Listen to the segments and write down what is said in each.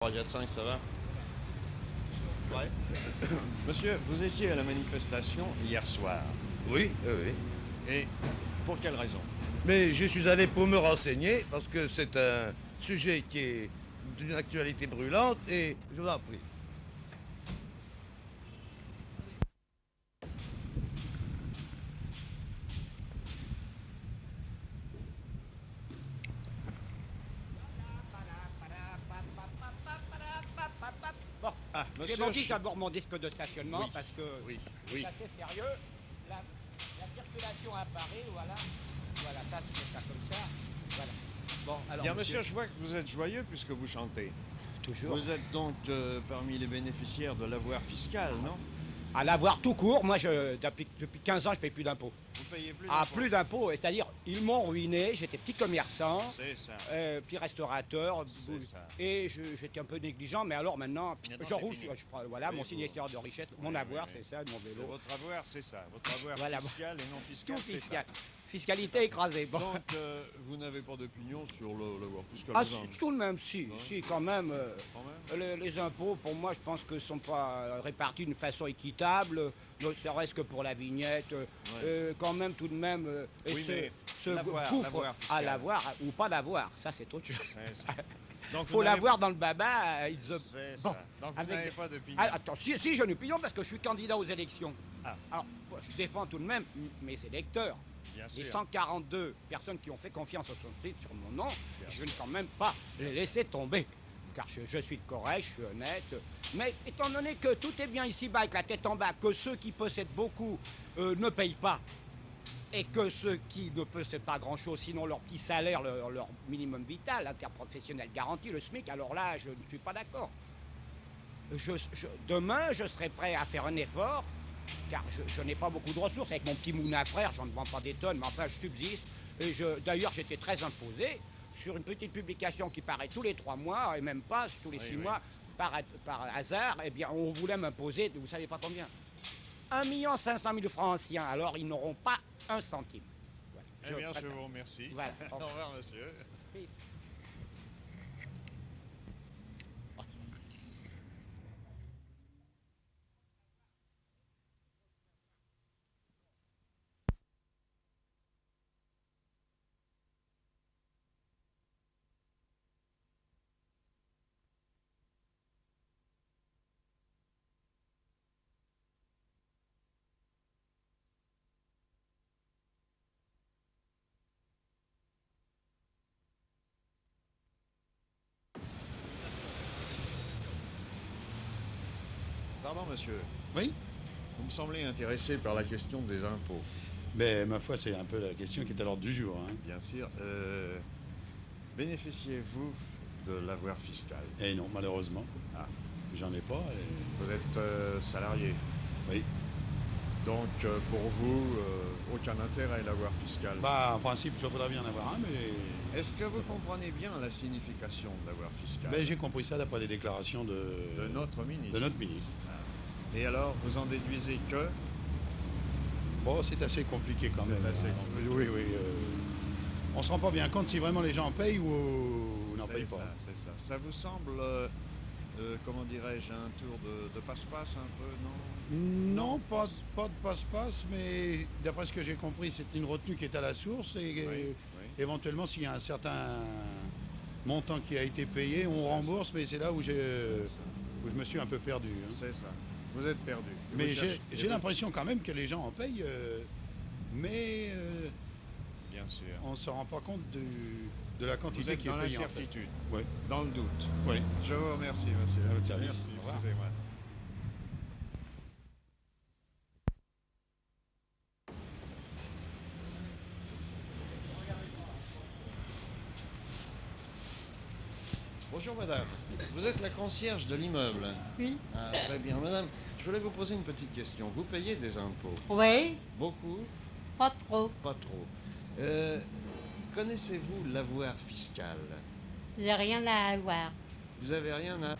3, 4, 5, ça va? Ouais. Monsieur, vous étiez à la manifestation hier soir. Oui, oui, oui. Et pour quelle raison? Mais je suis allé pour me renseigner parce que c'est un sujet qui est d'une actualité brûlante et je vous en prie. Bon, Ah, j'ai monsieur, vendu d'abord mon disque de stationnement Oui, parce que oui, c'est oui. assez sérieux. La circulation à Paris, voilà. Voilà, ça, tu fais ça comme ça. Voilà. Bon, alors, Bien, monsieur, je vois que vous êtes joyeux puisque vous chantez. toujours. Vous êtes donc parmi les bénéficiaires de l'avoir fiscal, non? À l'avoir tout court, moi, depuis 15 ans, je paye plus d'impôts. Vous payez plus Ah, d'impôts. plus d'impôts, c'est-à-dire, ils m'ont ruiné, j'étais petit commerçant, C'est ça. petit restaurateur, C'est ça. et j'étais un peu négligent, mais alors maintenant, Maintenant, je c'est roule, fini. voilà, Oui, mon vous- signataire de richesse, mon Oui, avoir, oui, oui. c'est ça, de mon C'est vélo. votre avoir, c'est ça. Votre avoir Voilà. fiscal et non fiscal, Tout c'est fiscal. ça. Fiscalité écrasée. Bon. Donc, vous n'avez pas d'opinion sur l'avoir fiscal? Ah, vous en- tout de même, si, Ouais. si, quand même. Quand même. Les impôts, pour moi, je pense que ne sont pas répartis d'une façon équitable, ne serait-ce que pour la vignette. Quand même, tout de même, et Oui, mais ce l'avoir gouffre fiscal. à l'avoir ou pas l'avoir, ça c'est autre chose. C'est ça. Donc, Faut vous n'avez- l'avoir dans le baba. C'est Bon, ça. Donc, vous avec- n'avez pas d'opinion. Ah, attends, si j'ai une opinion parce que je suis candidat aux élections. Ah. Alors, je défends tout de même mes électeurs. Bien Les sûr. 142 personnes qui ont fait confiance sur mon nom, Bien je ne vais quand même pas les laisser tomber. Car je suis correct, je suis honnête. Mais étant donné que tout est bien ici-bas avec la tête en bas, que ceux qui possèdent beaucoup ne payent pas, et que ceux qui ne possèdent pas grand-chose, sinon leur petit salaire, leur minimum vital, interprofessionnel garanti, le SMIC, alors là, je ne suis pas d'accord. Demain, je serai prêt à faire un effort, car je n'ai pas beaucoup de ressources. Avec mon petit moulin à frère, j'en vends pas des tonnes, mais enfin, je subsiste. Et d'ailleurs, j'étais très imposé sur une petite publication qui paraît tous les 3 mois, et même pas tous les Oui, 6 oui. mois, par hasard. Eh bien, on voulait m'imposer, vous savez pas combien, 1 500 000 francs anciens. Alors, ils n'auront pas un centime. Voilà. Eh bien, je préfère. vous remercie. Voilà. Au revoir, monsieur. Peace. Pardon, monsieur. Oui, Vous me semblez intéressé par la question des impôts. mais ma foi, c'est un peu la question qui est à l'ordre du jour. Hein. Bien sûr. Bénéficiez-vous de l'avoir fiscal? Et non, malheureusement, Ah. j'en ai pas. Vous êtes salarié. Oui. Donc, pour vous, aucun intérêt à l'avoir fiscal. Bah, en principe, il faudrait bien en avoir un, mais Est-ce que vous comprenez bien la signification de l'avoir fiscal ben, j'ai compris ça d'après les déclarations de notre ministre? de notre ministre. Et alors, vous en déduisez que Bon, c'est assez compliqué quand C'est même. assez hein. compliqué. Oui, oui. On se rend pas bien compte si vraiment les gens payent ou n'en c'est payent ça, pas. c'est ça. Ça vous semble, comment dirais-je, un tour de passe-passe un peu, non? Non, pas de passe-passe, mais d'après ce que j'ai compris, c'est une retenue qui est à la source et Oui. éventuellement, s'il y a un certain montant qui a été payé, on rembourse, mais c'est là où je me suis un peu perdu. Hein. C'est ça. Vous êtes perdu. Et Mais vous cherchez- j'ai l'impression quand même que les gens en payent, mais Bien sûr. on ne se rend pas compte de la Vous quantité êtes qui est dans payée en fait. l'incertitude, Oui, dans le doute. oui. Je vous remercie, monsieur. À votre service. Merci, Au revoir. excusez-moi. Bonjour madame, vous êtes la concierge de l'immeuble. Oui. Ah, très bien madame, je voulais vous poser une petite question. Vous payez des impôts? Oui, Beaucoup? pas trop. Pas trop. Connaissez-vous l'avoir fiscal? J'ai rien à avoir. Vous avez rien à...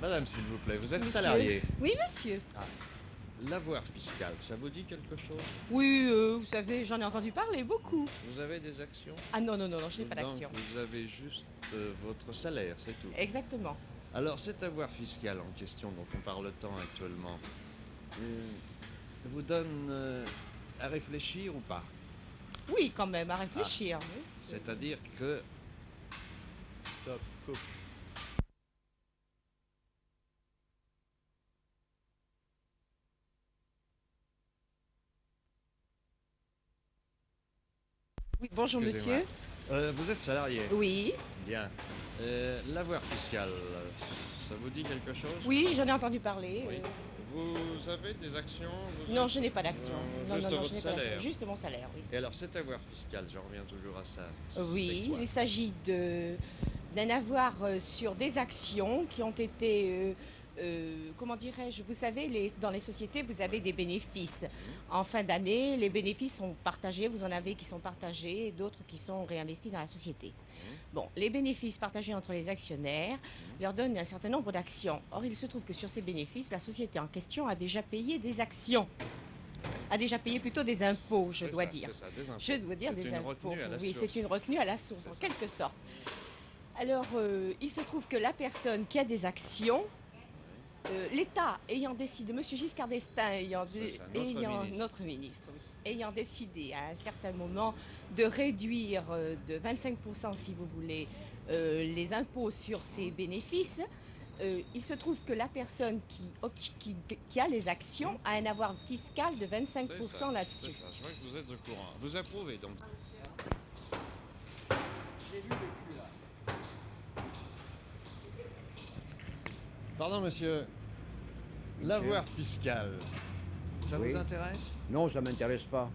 Madame, s'il vous plaît, vous êtes Monsieur. salarié. Oui, monsieur. L'avoir fiscal, ça vous dit quelque chose? Oui, vous savez, j'en ai entendu parler beaucoup. Vous avez des actions? Ah non, non, non, non, je n'ai pas Donc, d'action. vous avez juste votre salaire, c'est tout. Exactement. Alors, cet avoir fiscal en question dont on parle tant actuellement, vous donne à réfléchir ou pas? Oui, quand même, à réfléchir. oui. C'est-à-dire que... Stop, coupe. Oui, bonjour Excusez-moi. monsieur. Vous êtes salarié? Oui, Bien. L'avoir fiscal, ça vous dit quelque chose? oui, j'en ai entendu parler. Oui. Vous avez des actions? Non, je n'ai pas d'action. Non, juste non, non, votre je n'ai pas d'action. salaire. Juste mon salaire, oui. Et alors, cet avoir fiscal, j'en reviens toujours à ça. Oui, c'est quoi? il s'agit d'un avoir sur des actions qui ont été, comment dirais-je, vous savez, dans les sociétés, vous avez des bénéfices. En fin d'année, les bénéfices sont partagés, vous en avez qui sont partagés et d'autres qui sont réinvestis dans la société. Bon, les bénéfices partagés entre les actionnaires leur donnent un certain nombre d'actions. Or, il se trouve que sur ces bénéfices, la société en question a déjà payé des actions. A déjà payé plutôt des impôts, je C'est dois ça, dire. c'est ça, des impôts. Je dois dire C'est des une impôts. retenue à la Oui, source. c'est une retenue à la source, C'est en ça. quelque sorte. Alors, il se trouve que la personne qui a des actions, l'État ayant décidé, M. Giscard d'Estaing C'est ça, notre ministre. notre ministre, oui, ayant décidé à un certain moment de réduire de 25%, si vous voulez, les impôts sur ses bénéfices, il se trouve que la personne qui a les actions a un avoir fiscal de 25% C'est ça, là-dessus. c'est ça, je vois que vous êtes au courant. Vous approuvez donc? J'ai vu le cul là. Pardon, monsieur. L'avoir fiscal, ça Oui. vous intéresse? Non, ça m'intéresse pas.